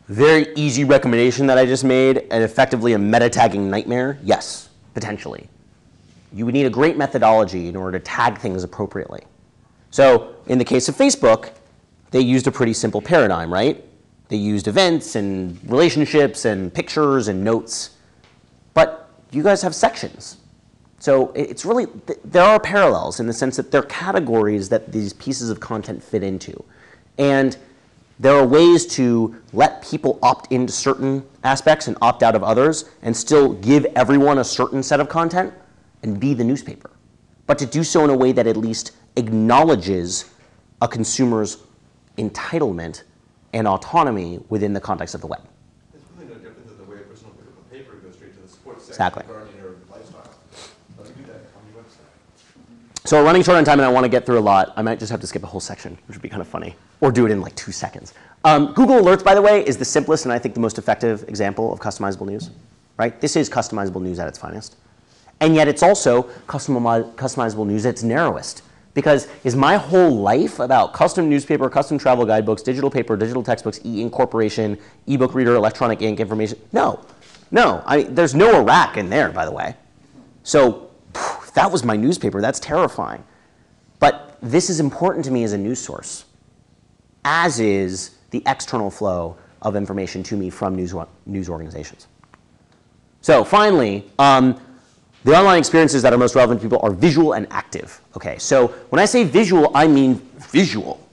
very easy recommendation that I just made and effectively a meta-tagging nightmare? Yes, potentially. You would need a great methodology in order to tag things appropriately. So in the case of Facebook, they used a pretty simple paradigm, right? They used events and relationships and pictures and notes. But you guys have sections. So it's really, there are parallels in the sense that there are categories that these pieces of content fit into. And there are ways to let people opt into certain aspects and opt out of others and still give everyone a certain set of content and be the newspaper. But to do so in a way that at least acknowledges a consumer's entitlement and autonomy within the context of the web. It's really no different than the way a person will pick up a paper and go straight to the sports section Exactly. regarding their lifestyle. Let me do that on your website. So we're running short on time and I want to get through a lot. I might just have to skip a whole section, which would be kind of funny. Or do it in like 2 seconds. Google Alerts, by the way, is the simplest and I think the most effective example of customizable news. Right? This is customizable news at its finest. And yet it's also customizable news at its narrowest. Because is my whole life about custom newspaper, custom travel guidebooks, digital paper, digital textbooks, e-incorporation, ebook reader, electronic ink information? No. No. There's no Iraq in there, by the way. So if that was my newspaper, that's terrifying. But this is important to me as a news source, as is the external flow of information to me from news organizations. So finally, the online experiences that are most relevant to people are visual and active. Okay, so when I say visual, I mean visual,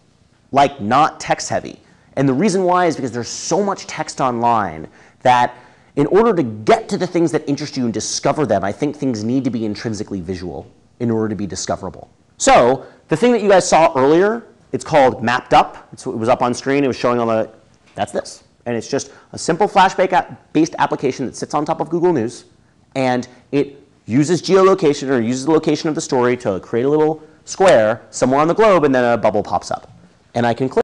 like not text heavy. And the reason why is because there's so much text online that in order to get to the things that interest you and discover them, I think things need to be intrinsically visual in order to be discoverable. So the thing that you guys saw earlier, it's called Mapped Up. It was up on screen. It was showing all the, that's this. And it's just a simple Flash-based application that sits on top of Google News. And it uses geolocation or uses the location of the story to create a little square somewhere on the globe, and then a bubble pops up. And I can click